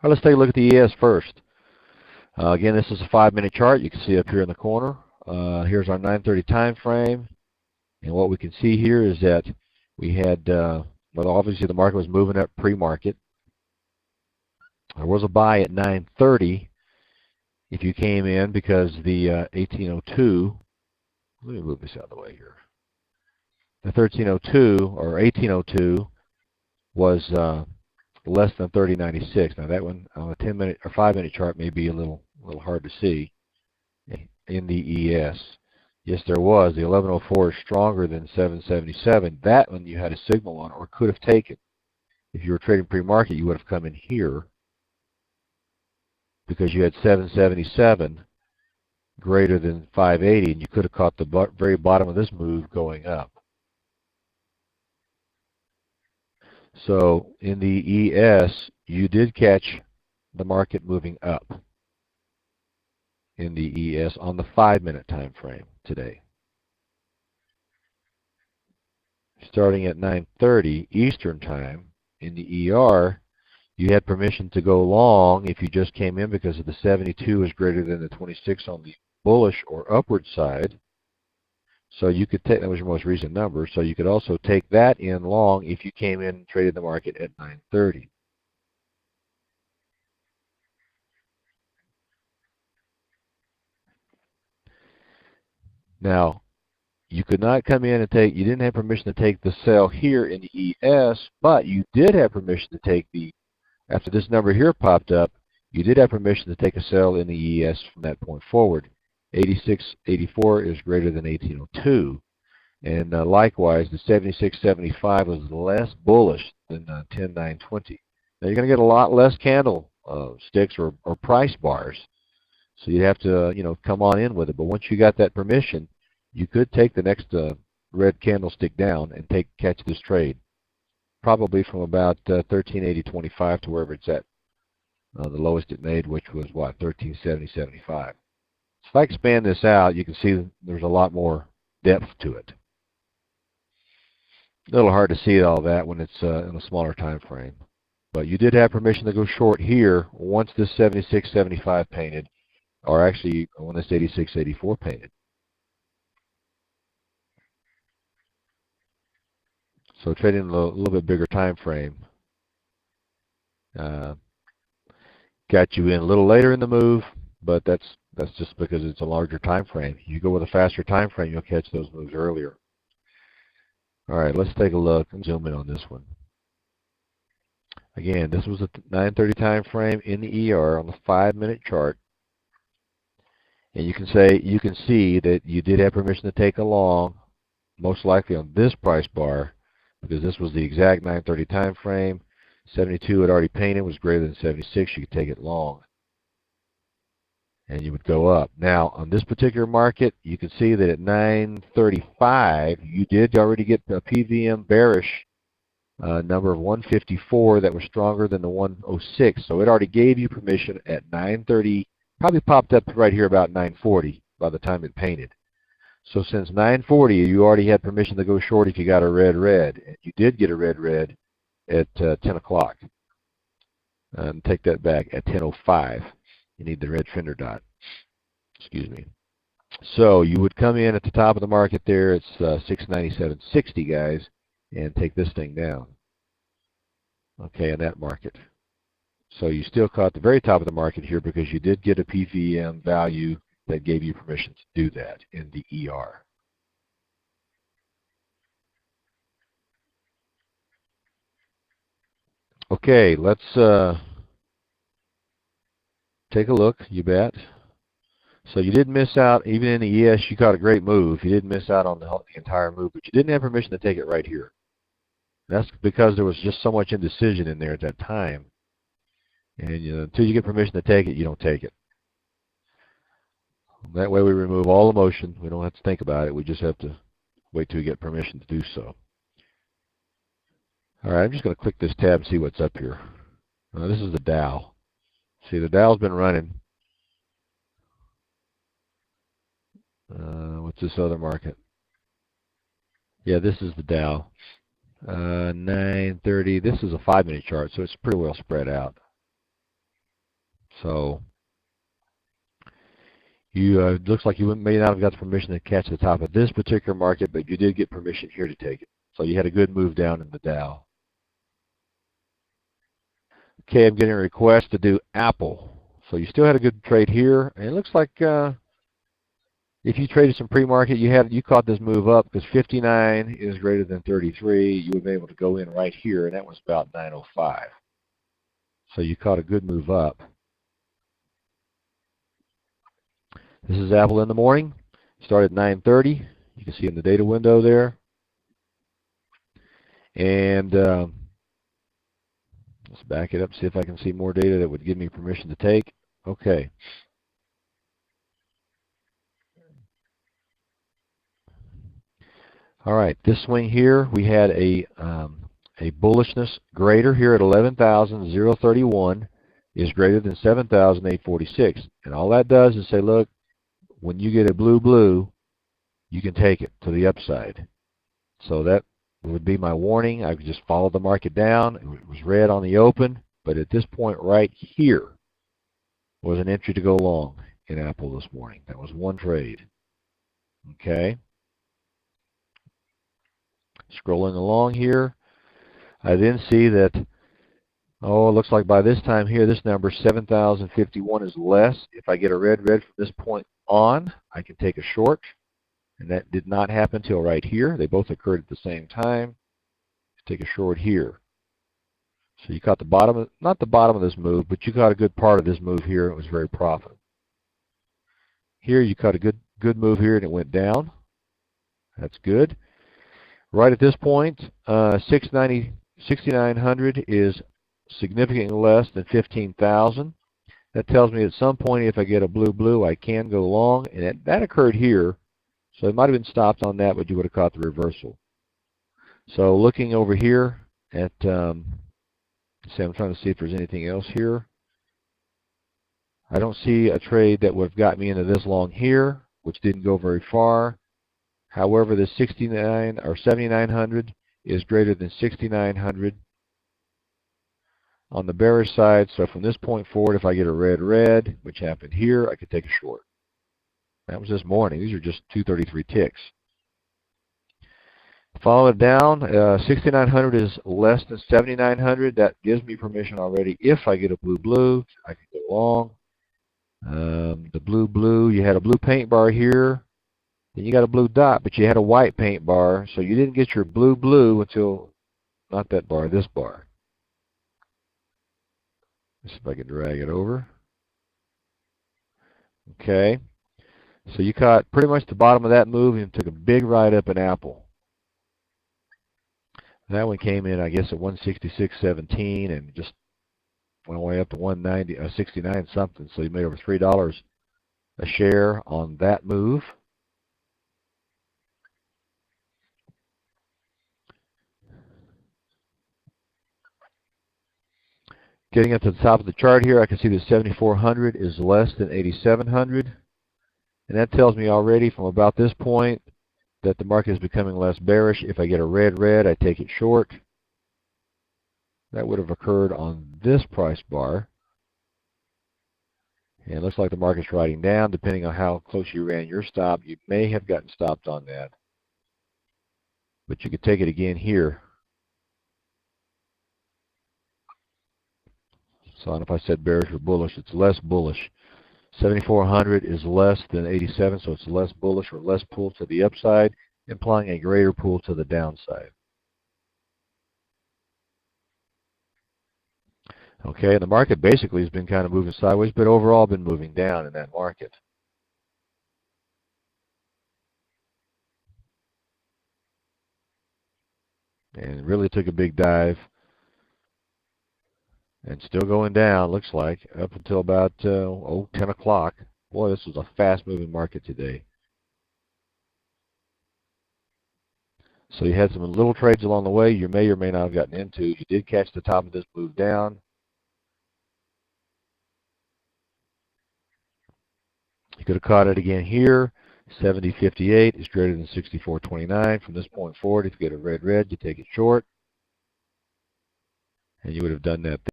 All right, let's take a look at the ES first. Again, this is a 5-minute chart. You can see up here in the corner. Here's our 9:30 time frame. And what we can see here is that we had, well, obviously the market was moving up pre-market. There was a buy at 9:30 if you came in because the 1802, let me move this out of the way here. The 1302 or 1802 was less than 30.96. Now that one on a 10-minute or 5-minute chart may be a little hard to see in the ES. Yes, there was. The 1104 is stronger than 777. That one you had a signal on or could have taken. If you were trading pre-market, you would have come in here because you had 777 greater than 580, and you could have caught the very bottom of this move going up. So in the ES, you did catch the market moving up in the ES on the 5-minute time frame today. Starting at 9:30 Eastern time in the ER, you had permission to go long if you just came in because of the 72 is greater than the 26 on the bullish or upward side. So you could take, that was your most recent number, so you could also take that in long if you came in and traded the market at 9:30. Now, you could not come in and take, you didn't have permission to take the sell here in the ES, but you did have permission to take the, after this number here popped up, you did have permission to take a sell in the ES from that point forward. 86.84 is greater than 1802. And likewise, the 76.75 was less bullish than 10.920. Now you're going to get a lot less candle sticks or price bars, so you have to come on in with it. But once you got that permission, you could take the next red candlestick down and catch this trade, probably from about 1380.25 to wherever it's at. The lowest it made, which was what, 1370.75. So if I expand this out, you can see there's a lot more depth to it. A little hard to see all that when it's in a smaller time frame. But you did have permission to go short here once this 76.75 painted, or actually when this 86.84 painted. So trading a little bit bigger time frame got you in a little later in the move, but that's just because it's a larger time frame. You go with a faster time frame, you'll catch those moves earlier. All right, let's take a look and zoom in on this one. Again, this was a 9:30 time frame in the ER on the 5-minute chart, and you can see that you did have permission to take a long, most likely on this price bar, because this was the exact 9:30 time frame. 72 had already painted, was greater than 76. You could take it long, and you would go up. Now, on this particular market, you can see that at 9:35, you did already get a PVM bearish number of 154 that was stronger than the 106. So it already gave you permission at 9:30, probably popped up right here about 9:40 by the time it painted. So since 9:40, you already had permission to go short if you got a red. And you did get a red at 10 o'clock. And take that back at 10:05. You need the red fender dot. Excuse me. So you would come in at the top of the market there. It's 697.60, guys, and take this thing down. Okay, in that market. So you still caught the very top of the market here because you did get a PVM value that gave you permission to do that in the ER. Okay, let's take a look, you bet. So you didn't miss out, even in the ES, you caught a great move. You didn't miss out on the entire move, but you didn't have permission to take it right here. That's because there was just so much indecision in there at that time. And until you get permission to take it, you don't take it. That way we remove all emotion. We don't have to think about it. We just have to wait till we get permission to do so. All right, I'm just going to click this tab and see what's up here. This is the Dow. See, the Dow's been running. What's this other market? Yeah, this is the Dow. 9:30. This is a 5-minute chart, so it's pretty well spread out. So you looks like you may not have got the permission to catch the top of this particular market, but you did get permission here to take it. So you had a good move down in the Dow. Okay, I'm getting a request to do Apple. So you still had a good trade here, and it looks like if you traded some pre-market, you caught this move up because 59 is greater than 33. You would be able to go in right here, and that was about 905. So you caught a good move up. This is Apple in the morning. Started at 9:30. You can see in the data window there. And let's back it up, see if I can see more data that would give me permission to take. Okay. All right, this swing here, we had a bullishness greater here at 11,031 is greater than 7,846. And all that does is say, look, when you get a blue, you can take it to the upside. So that would be my warning. I could just follow the market down. It was red on the open, but at this point right here was an entry to go long in Apple this morning. That was one trade. Okay. Scrolling along here, I then see that, oh, it looks like by this time here, this number 7,051 is less. If I get a red from this point on, I can take a short. And that did not happen until right here. They both occurred at the same time. Take a short here. So you caught the bottom, not the bottom of this move, but you caught a good part of this move here. It was very profitable. Here you caught a good move here, and it went down. That's good. Right at this point, 6,900 is significantly less than 15,000. That tells me at some point if I get a blue, I can go long, and that occurred here. So it might have been stopped on that, but you would have caught the reversal. So looking over here at, I'm trying to see if there's anything else here. I don't see a trade that would have got me into this long here, which didn't go very far. However, the 69 or 7,900 is greater than 6,900 on the bearish side. So from this point forward, if I get a red, which happened here, I could take a short. That was this morning. These are just 233 ticks. Follow it down. 6,900 is less than 7,900. That gives me permission already. If I get a blue, I can go long. The blue, you had a blue paint bar here. Then you got a blue dot, but you had a white paint bar, so you didn't get your blue until, not that bar, this bar. Let's see if I can drag it over. Okay. So you caught pretty much the bottom of that move and took a big ride up in Apple. That one came in, I guess, at 166.17 and just went all the way up to 190, 69 something. So you made over $3 a share on that move. Getting up to the top of the chart here, I can see that 7,400 is less than 8,700. And that tells me already from about this point that the market is becoming less bearish. If I get a red, I take it short. That would have occurred on this price bar. And it looks like the market's riding down. Depending on how close you ran your stop, you may have gotten stopped on that. But you could take it again here. So I don't know if I said bearish or bullish. It's less bullish. 7,400 is less than 87, so it's less bullish or less pull to the upside, implying a greater pull to the downside. Okay, and the market basically has been kind of moving sideways, but overall been moving down in that market. And it really took a big dive. And still going down, looks like, up until about 10 o'clock. Boy, this was a fast-moving market today. So you had some little trades along the way you may or may not have gotten into. You did catch the top of this move down. You could have caught it again here. 70.58 is greater than 64.29. From this point forward, if you get a red, you take it short. And you would have done that